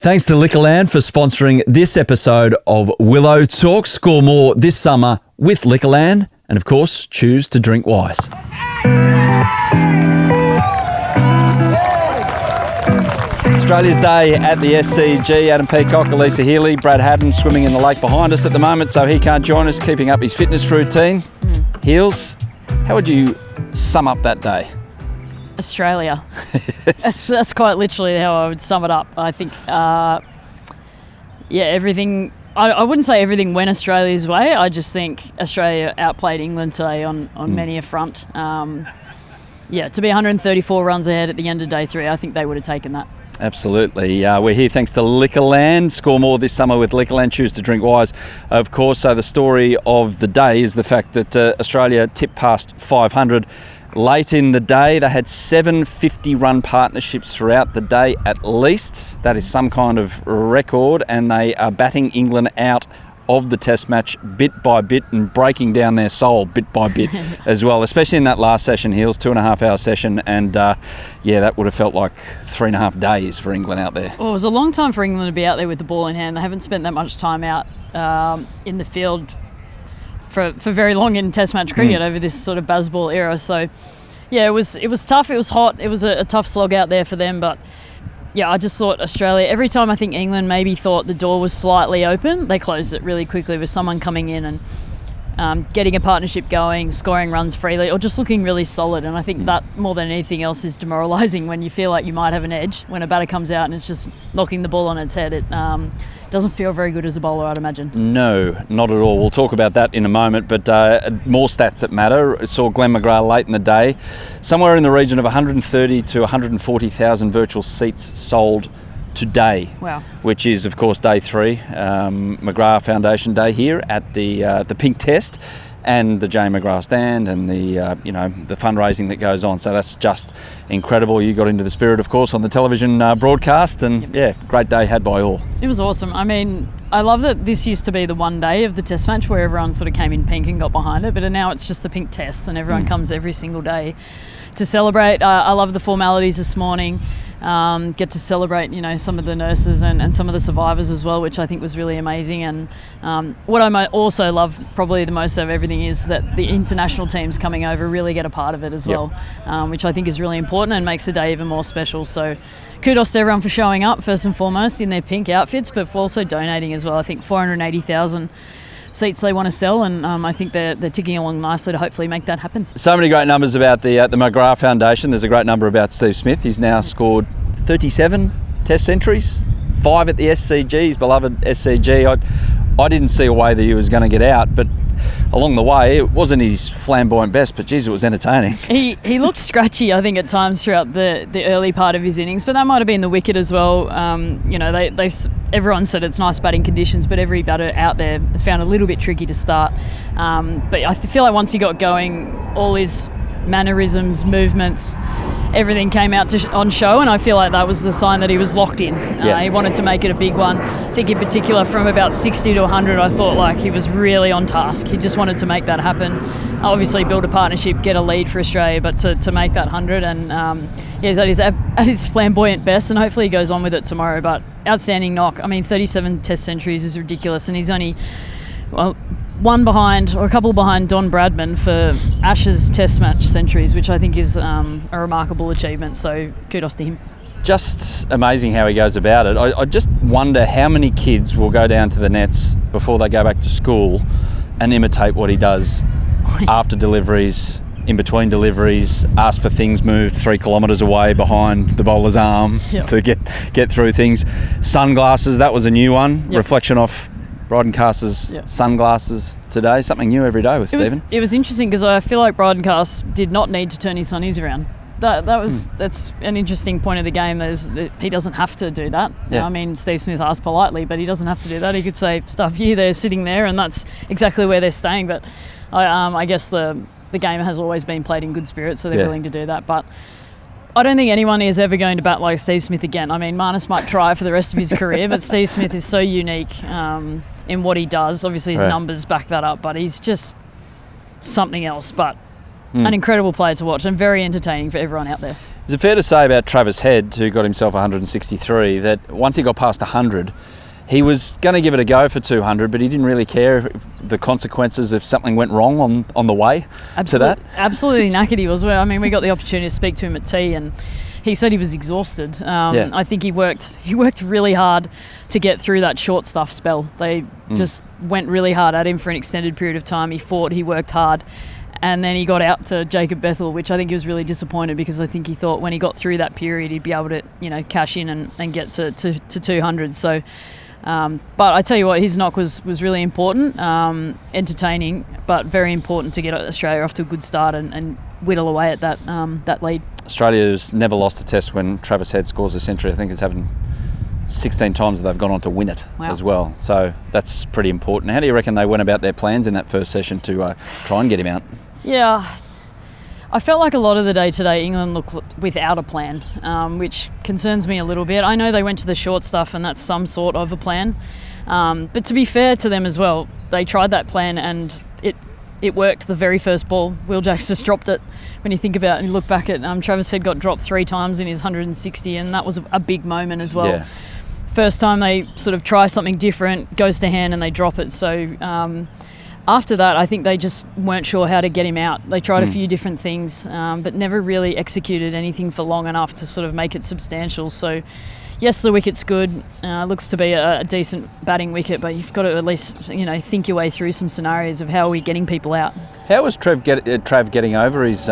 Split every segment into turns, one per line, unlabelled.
Thanks to Liquorland for sponsoring this episode of Willow Talk. Score more this summer with Liquorland, and of course, choose to drink wise. Australia's Day at the SCG. Adam Peacock, Alyssa Healy, Brad Haddon swimming in the lake behind us at the moment, so he can't join us, keeping up his fitness routine. Heels, how would you sum up that day?
Australia. That's quite literally how I would sum it up. I think, everything. I wouldn't say everything went Australia's way. I just think Australia outplayed England today on many a front. To be 134 runs ahead at the end of day 3, I think they would have taken that. Absolutely.
We're here thanks to Liquorland. Score more this summer with Liquorland. Choose to drink wise, of course. So the story of the day is the fact that Australia tipped past 500 late in the day. They had 7 50-run partnerships throughout the day at least. That is some kind of record, and they are batting England out of the test match bit by bit and breaking down their soul bit by bit as well, especially in that last session, Heels, 2.5-hour session, and that would have felt like 3.5 days for England out there.
Well, it was a long time for England to be out there with the ball in hand. They haven't spent that much time out in the field for very long in Test match cricket over this sort of Bazball era. So, it was tough. It was hot. It was a tough slog out there for them. But, I just thought Australia, every time I think England maybe thought the door was slightly open, they closed it really quickly with someone coming in and getting a partnership going, scoring runs freely, or just looking really solid. And I think that, more than anything else, is demoralising when you feel like you might have an edge. When a batter comes out and it's just knocking the ball on its head, it doesn't feel very good as a bowler, I'd imagine. No, not at all. We'll talk about that in a moment, but more stats that matter. I saw Glenn McGrath late in the day. Somewhere in the region of 130 to 140,000 virtual seats sold today. Wow. Which is, of course, day 3, McGrath Foundation Day here at the Pink Test, and the J McGrath stand, and the fundraising that goes on. So that's just incredible. You got into the spirit, of course, on the television broadcast, and great day had by all. It was awesome. I mean, I love that this used to be the one day of the Test match where everyone sort of came in pink and got behind it, but now it's just the Pink Test, and everyone comes every single day to celebrate. I love the formalities this morning. Get to celebrate, some of the nurses and some of the survivors as well, which I think was really amazing. And what I might also love probably the most of everything is that the international teams coming over really get a part of it as well, which I think is really important and makes the day even more special. So kudos to everyone for showing up, first and foremost, in their pink outfits, but for also donating as well. I think 480,000 seats they want to sell, and I think they're ticking along nicely to hopefully make that happen. So many great numbers about the McGrath Foundation. There's a great number about Steve Smith. He's now scored 37 Test centuries, 5 at the SCG, his beloved SCG. I didn't see a way that he was going to get out, but along the way, it wasn't his flamboyant best, but geez, it was entertaining. He looked scratchy, I think, at times throughout the early part of his innings, but that might have been the wicket as well. Everyone said it's nice batting conditions, but every batter out there has found it a little bit tricky to start. But I feel like once he got going, all his mannerisms, movements, everything came out on show, and I feel like that was the sign that he was locked in. He wanted to make it a big one. I think in particular from about 60 to 100, I thought like he was really on task. He just wanted to make that happen. Obviously build a partnership, get a lead for Australia, but to make that 100, and he's at his flamboyant best, and hopefully he goes on with it tomorrow. But outstanding knock. I mean, 37 Test centuries is ridiculous, and he's only, one behind, or a couple behind Don Bradman for Ashes Test match centuries, which I think is a remarkable achievement. So kudos to him. Just amazing how he goes about it. I just wonder how many kids will go down to the nets before they go back to school and imitate what he does after deliveries, in between deliveries, ask for things moved 3 kilometres away behind the bowler's arm to get through things. Sunglasses, that was a new one. Reflection off Bryden Carst's sunglasses today. Something new every day with Stephen. It was interesting because I feel like Bryden Carst did not need to turn his sunnies around. That's an interesting point of the game. He doesn't have to do that. I mean, Steve Smith asked politely, but he doesn't have to do that. He could say, stuff you, they're sitting there, and that's exactly where they're staying. But I guess the game has always been played in good spirit, so they're willing to do that. But I don't think anyone is ever going to bat like Steve Smith again. I mean, Marnus might try for the rest of his career, but Steve Smith is so unique in what he does. Obviously, his numbers back that up, but he's just something else. But an incredible player to watch and very entertaining for everyone out there.
Is it fair to say about Travis Head, who got himself 163, that once he got past 100, he was going to give it a go for 200, but he didn't really care the consequences if something went wrong on the way to that?
Absolutely knackered he was. Well, I mean, we got the opportunity to speak to him at tea, and he said he was exhausted. I think he worked really hard to get through that short stuff spell. They just went really hard at him for an extended period of time. He fought, he worked hard. And then he got out to Jacob Bethel, which I think he was really disappointed, because I think he thought when he got through that period, he'd be able to, cash in and get to 200. So, but I tell you what, his knock was really important, entertaining, but very important to get Australia off to a good start and whittle away at that lead. Australia's
never lost a test when Travis Head scores a century. I think it's happened 16 times that they've gone on to win it as well. So that's pretty important. How do you reckon they went about their plans in that first session to try and get him out?
Yeah, I felt like a lot of the day today England looked without a plan, which concerns me a little bit. I know they went to the short stuff and that's some sort of a plan, but to be fair to them as well, they tried that plan and it worked the very first ball. Will Jacks just dropped it. When you think about it and you look back at Travis Head got dropped 3 times in his 160, and that was a big moment as well.
Yeah.
First time they sort of try something different, goes to hand and they drop it. So after that, I think they just weren't sure how to get him out. They tried a few different things, but never really executed anything for long enough to sort of make it substantial. So yes, the wicket's good. Looks to be a decent batting wicket, but you've got to at least think your way through some scenarios of how are we getting people out.
How was Trav getting over his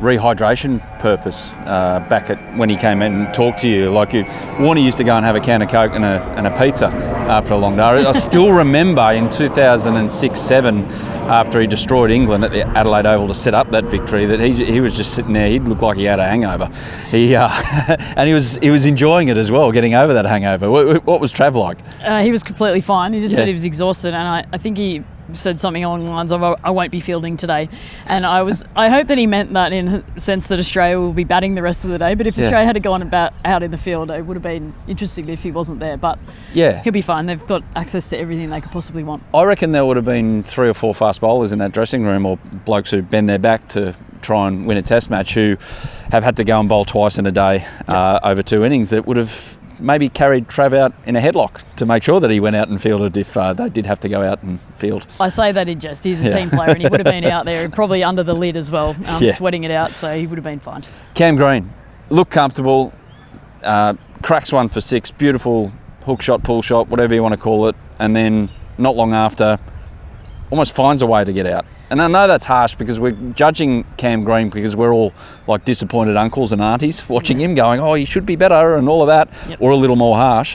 rehydration purpose back at when he came in and talked to you? Like Warner used to go and have a can of Coke and a pizza after a long day. I still remember in 2006-07, after he destroyed England at the Adelaide Oval to set up that victory, that he was just sitting there. He'd look like he had a hangover. And he was enjoying it as well, getting over that hangover. What was Trav like?
He was completely fine. He just said he was exhausted, and I think he said something along the lines of, I won't be fielding today. And I hope that he meant that in the sense that Australia will be batting the rest of the day. But if Australia had to go on and bat out in the field, it would have been interesting if he wasn't there. But he'll be fine. They've got access to everything they could possibly want.
I reckon there would have been 3 or 4 fast bowlers in that dressing room, or blokes who bend their back to try and win a test match, who have had to go and bowl twice in a day over 2 innings, that would have maybe carried Trav out in a headlock to make sure that he went out and fielded if they did have to go out and field.
I say that in jest. He's a team player, and he would have been out there, probably under the lid as well, sweating it out, so he would have been fine.
Cam Green, looked comfortable, cracks one for 6, beautiful hook shot, pull shot, whatever you want to call it, and then not long after, almost finds a way to get out. And I know that's harsh because we're judging Cam Green because we're all like disappointed uncles and aunties watching him going, he should be better and all of that, or a little more harsh.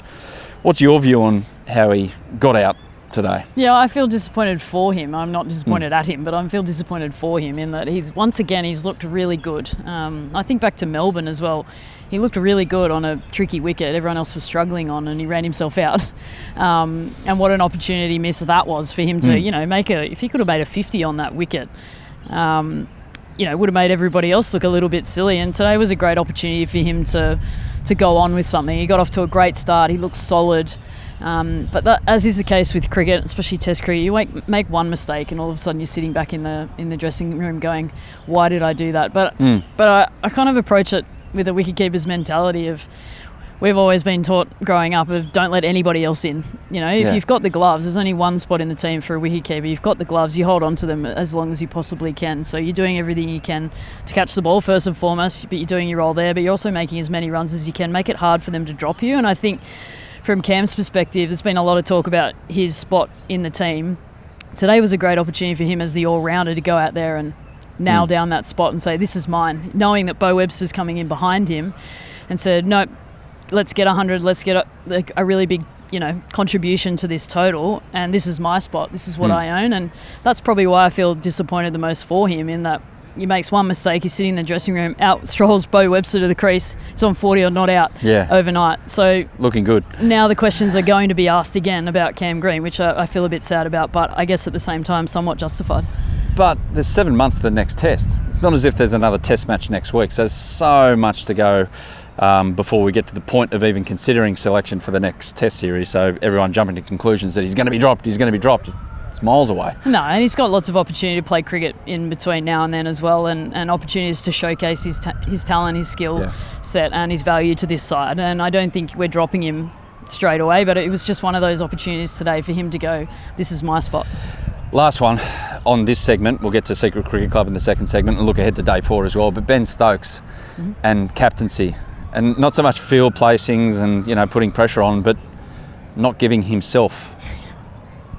What's your view on how he got out today? Yeah,
I feel disappointed for him. I'm not disappointed at him, but I feel disappointed for him in that he's looked really good. I think back to Melbourne as well. He looked really good on a tricky wicket everyone else was struggling on, and he ran himself out. And what an opportunity miss that was for him to, if he could have made a 50 on that wicket, would have made everybody else look a little bit silly. And today was a great opportunity for him to go on with something. He got off to a great start. He looked solid. But that, as is the case with cricket, especially Test cricket, you make one mistake and all of a sudden you're sitting back in the dressing room going, why did I do that? But I kind of approach it with a wicketkeeper's mentality of, we've always been taught growing up of don't let anybody else in. If you've got the gloves, there's only one spot in the team for a wicketkeeper. You've got the gloves, you hold on to them as long as you possibly can. So you're doing everything you can to catch the ball first and foremost, but you're doing your role there, but you're also making as many runs as you can. Make it hard for them to drop you. And I think from Cam's perspective, there's been a lot of talk about his spot in the team. Today was a great opportunity for him as the all-rounder to go out there and nail down that spot and say, this is mine, knowing that Bo Webster's coming in behind him, and said, nope, let's get 100, let's get a really big contribution to this total, and this is my spot, this is what I own. And that's probably why I feel disappointed the most for him, in that he makes one mistake, he's sitting in the dressing room, out strolls Bo Webster to the crease, it's on 40 or not out overnight. So
looking good. Now
the questions are going to be asked again about Cam Green, which I feel a bit sad about, but I guess at the same time somewhat justified.
But there's 7 months to the next test. It's not as if there's another test match next week. So there's so much to go before we get to the point of even considering selection for the next test series. So everyone jumping to conclusions that he's going to be dropped. It's miles away.
No, and he's got lots of opportunity to play cricket in between now and then as well, and opportunities to showcase his talent, his skill set, and his value to this side. And I don't think we're dropping him straight away, but it was just one of those opportunities today for him to go, this is my spot.
Last one on this segment. We'll get to Secret Cricket Club in the second segment and look ahead to day 4 as well. But Ben Stokes and captaincy, and not so much field placings and, you know, putting pressure on, but not giving himself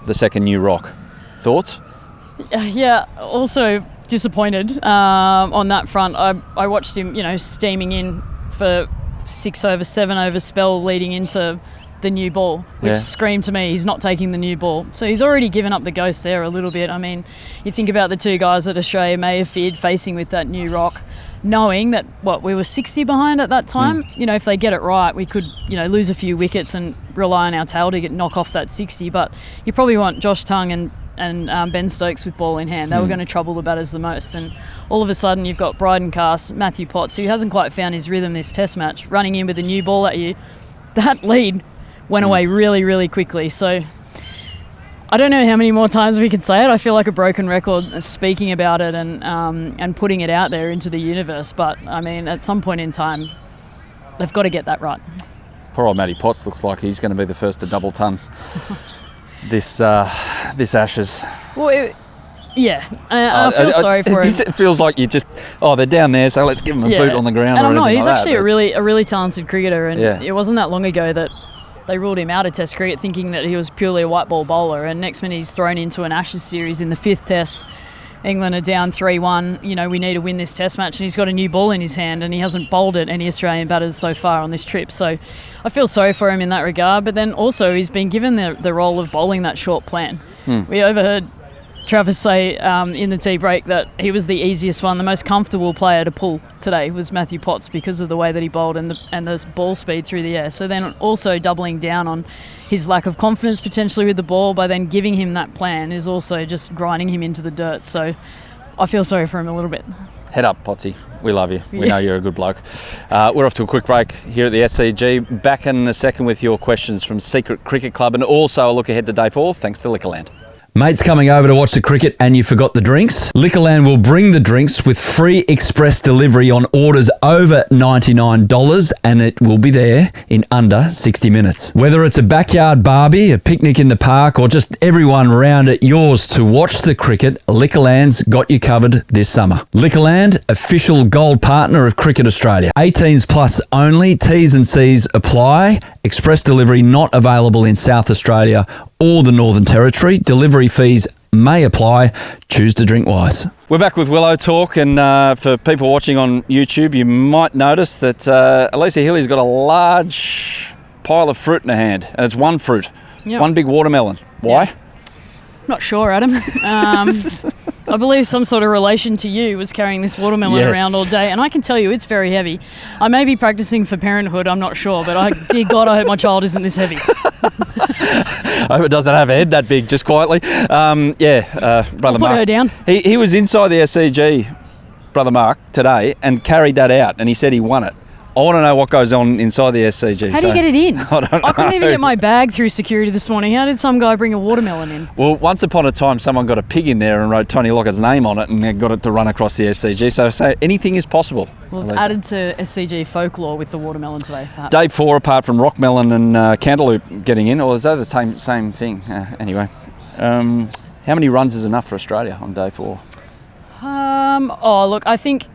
the second new rock. Thoughts?
Yeah, also disappointed on that front. I watched him, you know, steaming in for 6 over, 7 over spell leading into the new ball, which screamed to me he's not taking the new ball. So he's already given up the ghost there a little bit. I mean, you think about the 2 guys that Australia may have feared facing with that new rock, knowing that, we were 60 behind at that time. You know, if they get it right, we could, you know, lose a few wickets and rely on our tail to knock off that 60. But you probably want Josh Tongue and Ben Stokes with ball in hand. They were going to trouble the batters the most. And all of a sudden you've got Bryden Cast, Matthew Potts, who hasn't quite found his rhythm this test match, running in with a new ball at you. That lead went away really, really quickly. So I don't know how many more times we could say it. I feel like a broken record speaking about it and putting it out there into the universe. But, I mean, at some point in time, they've got to get that right.
Poor old Matty Potts looks like he's going to be the first to double ton this Ashes.
Well, I feel sorry for him.
It feels like you just, they're down there, so let's give him a boot on the ground.
And
I know
he's actually a really talented cricketer, and it wasn't that long ago that they ruled him out of Test cricket, thinking that he was purely a white ball bowler. And next minute he's thrown into an Ashes series in the 5th Test. England are down 3-1. You know, we need to win this Test match, and he's got a new ball in his hand, and he hasn't bowled at any Australian batters so far on this trip. So I feel sorry for him in that regard. But then also he's been given the role of bowling that short plan. We overheard Travis say in the tea break that he was the easiest one, the most comfortable player to pull today was Matthew Potts because of the way that he bowled and the ball speed through the air. So then also doubling down on his lack of confidence potentially with the ball by then giving him that plan is also just grinding him into the dirt. So I feel sorry for him a little bit.
Head up, Pottsy. We love you. We know you're a good bloke. We're off to a quick break here at the SCG. Back in a second with your questions from Secret Cricket Club and also a look ahead to day 4 thanks to Liquorland. Mates coming over to watch the cricket and you forgot the drinks? Liquorland will bring the drinks with free express delivery on orders over $99 and it will be there in under 60 minutes. Whether it's a backyard barbie, a picnic in the park or just everyone round at yours to watch the cricket, Liquorland's got you covered this summer. Liquorland, official gold partner of Cricket Australia. 18s plus only, T's and C's apply. Express delivery not available in South Australia or the Northern Territory. Delivery fees may apply. Choose to drink wise. We're back with Willow Talk, and for people watching on YouTube, you might notice that Alyssa Healy's got a large pile of fruit in her hand, and it's one fruit, one big watermelon. Why?
Yeah. Not sure, Adam. I believe some sort of relation to you was carrying this watermelon around all day, and I can tell you it's very heavy. I may be practicing for parenthood, I'm not sure, but dear God, I hope my child isn't this heavy.
I hope it doesn't have a head that big, just quietly. Brother Mark.
Put her down.
He was inside the SCG, Brother Mark, today and carried that out, and he said he won it. I want to know what goes on inside the SCG.
How do you get it in?
I
couldn't even get my bag through security this morning. How did some guy bring a watermelon in?
Well, once upon a time, someone got a pig in there and wrote Tony Lockett's name on it and they got it to run across the SCG. So anything is possible.
Well, added to SCG folklore with the watermelon today, perhaps.
Day 4, apart from Rockmelon and Cantaloupe getting in, or is that the same thing? Anyway, how many runs is enough for Australia on day 4?
Look, I think...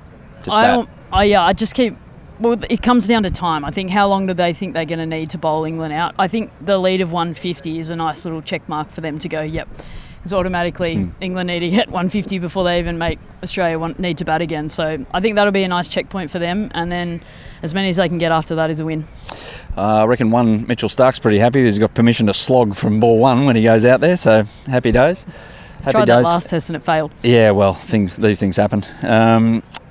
I just keep... Well, it comes down to time. I think how long do they think they're going to need to bowl England out? I think the lead of 150 is a nice little check mark for them to go, yep. Because automatically England need to get 150 before they even make Australia need to bat again. So I think that'll be a nice checkpoint for them. And then as many as they can get after that is a win.
I reckon Mitchell Stark's pretty happy. He's got permission to slog from ball 1 when he goes out there. So happy days.
Tried that last test and it failed.
Yeah, well, these things happen.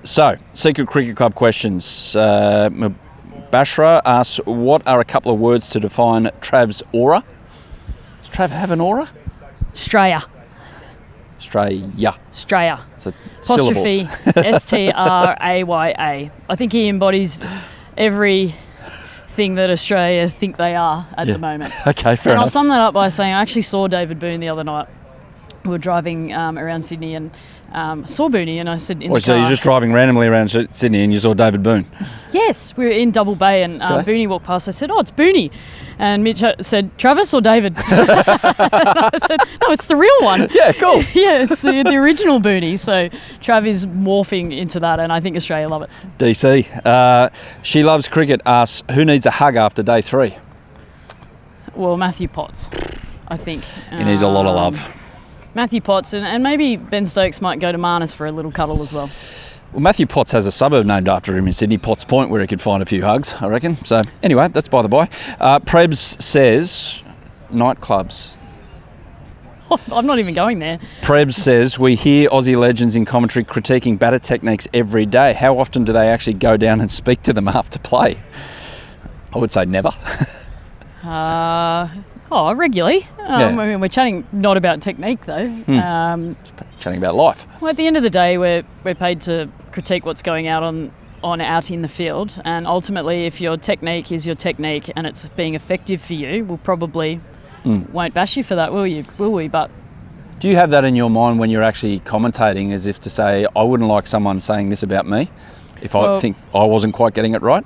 So, Secret Cricket Club questions. Bashra asks, what are a couple of words to define Trav's aura? Does Trav have an aura?
Straya.
Straya. So
apostrophe Straya. I think he embodies everything that Australia think they are at the moment.
Okay, fair enough.
I'll sum that up by saying I actually saw David Boone the other night. we were driving around Sydney and saw Booney, and I said in
the
car.
So you're just driving randomly around Sydney and you saw David Boone?
Yes, we were in Double Bay and Booney walked past. I said, "Oh, it's Booney." And Mitch said, "Travis or David?" And I said, "No, it's the real one."
Yeah, cool.
Yeah, it's the original Booney. So Trav is morphing into that, and I think Australia love it.
DC. She loves cricket asks, who needs a hug after day 3?
Well, Matthew Potts, I think.
He needs a lot of love.
Matthew Potts, and maybe Ben Stokes might go to Marnus for a little cuddle as well.
Well, Matthew Potts has a suburb named after him in Sydney, Potts Point, where he could find a few hugs, I reckon. So, anyway, that's by the by. Prebz says, nightclubs.
I'm not even going there.
Prebz says, we hear Aussie legends in commentary critiquing batter techniques every day. How often do they actually go down and speak to them after play? I would say never.
Regularly. I mean, we're chatting not about technique though.
Chatting about life.
Well, at the end of the day, we're paid to critique what's going out out in the field, and ultimately, if your technique is your technique and it's being effective for you, we'll probably won't bash you for that, will you? Will we? But
do you have that in your mind when you're actually commentating, as if to say, I wouldn't like someone saying this about me if I think I wasn't quite getting it right?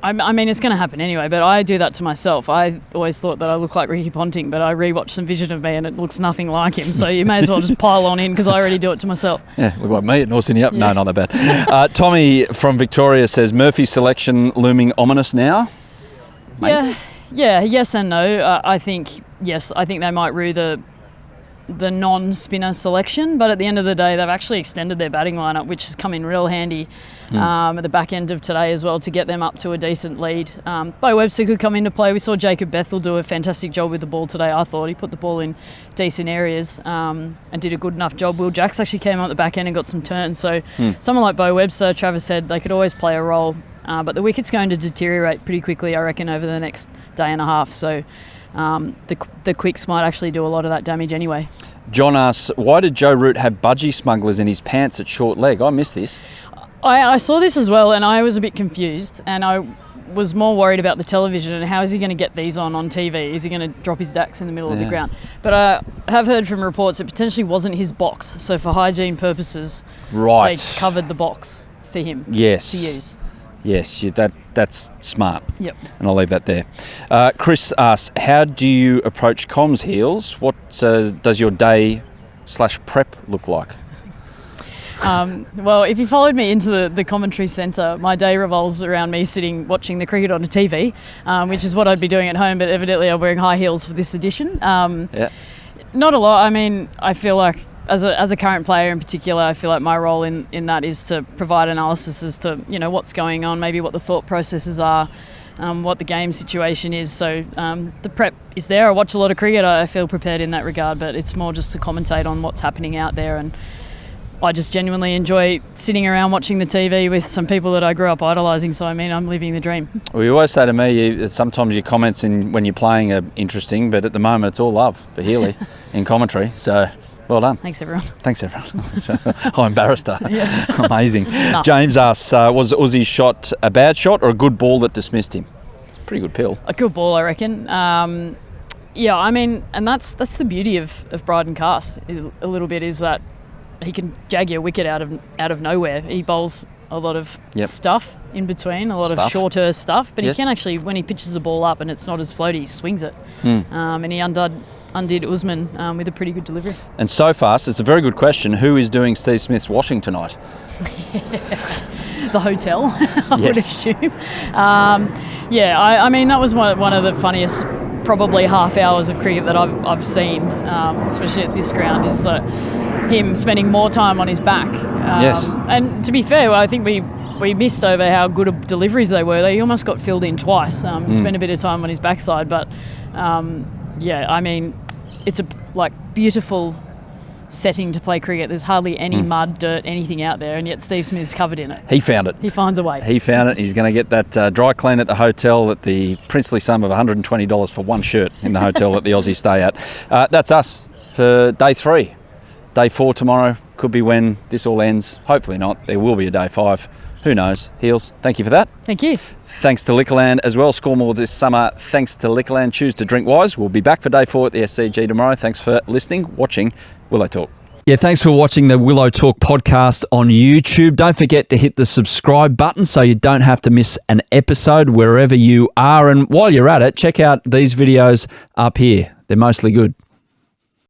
I mean, it's going to happen anyway, but I do that to myself. I always thought that I look like Ricky Ponting, but I rewatched some vision of me and it looks nothing like him. So you may as well just pile on in because I already do it to myself.
Yeah, look like me at North Sydney Up. Yeah. No, not that bad. Tommy from Victoria says, Murphy's selection looming ominous now? Mate?
Yeah, yes and no. I think they might rue the non-spinner selection, but at the end of the day, they've actually extended their batting lineup, which has come in real handy at the back end of today as well to get them up to a decent lead. Bo Webster could come into play. We saw Jacob Bethel do a fantastic job with the ball today. I thought he put the ball in decent areas and did a good enough job. Will Jacks actually came up the back end and got some turns. So someone like Bo Webster, Travis said, they could always play a role, but the wicket's going to deteriorate pretty quickly, I reckon, over the next day and a half. So the quicks might actually do a lot of that damage anyway.
John asks, why did Joe Root have budgie smugglers in his pants at short leg? I missed this.
I saw this as well, and I was a bit confused, and I was more worried about the television and how is he going to get these on TV? Is he going to drop his dacks in the middle of the ground? But I have heard from reports it potentially wasn't his box, so for hygiene purposes, they covered the box for him to use.
Yes, that's smart.
Yep.
And I'll leave that there. Chris asks, how do you approach comms, Heels? What does your day/prep look like?
Well, if you followed me into the commentary centre, my day revolves around me sitting watching the cricket on a TV, which is what I'd be doing at home, but evidently I'm wearing high heels for this edition. Not a lot. I mean, I feel like as a current player in particular, I feel like my role in that is to provide analysis as to, what's going on, maybe what the thought processes are, what the game situation is. So the prep is there. I watch a lot of cricket. I feel prepared in that regard, but it's more just to commentate on what's happening out there, and I just genuinely enjoy sitting around watching the TV with some people that I grew up idolising. So, I mean, I'm living the dream.
Well, you always say to me that sometimes your comments when you're playing are interesting, but at the moment it's all love for Healy in commentary. So, well done.
Thanks, everyone.
How embarrassed are you?
Yeah.
Amazing.
No.
James asks, was Uzi's shot a bad shot or a good ball that dismissed him? It's a pretty good pill.
A good ball, I reckon. Yeah, I mean, and that's the beauty of Bryden Cast a little bit, is that he can jag you a wicket out of nowhere. He bowls a lot of stuff in between, a lot of shorter stuff, but he can actually, when he pitches the ball up and it's not as floaty, he swings it. And he undid Usman with a pretty good delivery. And
so fast, it's a very good question. Who is doing Steve Smith's washing tonight?
The hotel, I would assume. I mean, that was one of the funniest probably half hours of cricket that I've seen, especially at this ground, is that him spending more time on his back. And to be fair, I think we missed over how good of deliveries they were. He almost got filled in twice. Spent a bit of time on his backside, but I mean, it's a beautiful setting to play cricket. There's hardly any mud, dirt, anything out there, and yet Steve Smith's covered in it.
He found it.
He finds a way.
He found it. He's going to get that dry clean at the hotel at the princely sum of $120 for one shirt in the hotel that the Aussies stay at. That's us for day 3. Day 4 tomorrow could be when this all ends. Hopefully not. There will be a day 5. Who knows? Heels, thank you for that.
Thank you.
Thanks to Liquorland as well. Score more this summer. Thanks to Liquorland. Choose to drink wise. We'll be back for day 4 at the SCG tomorrow. Thanks for listening, watching Willow Talk. Yeah, thanks for watching the Willow Talk podcast on YouTube. Don't forget to hit the subscribe button so you don't have to miss an episode wherever you are. And while you're at it, check out these videos up here. They're mostly good.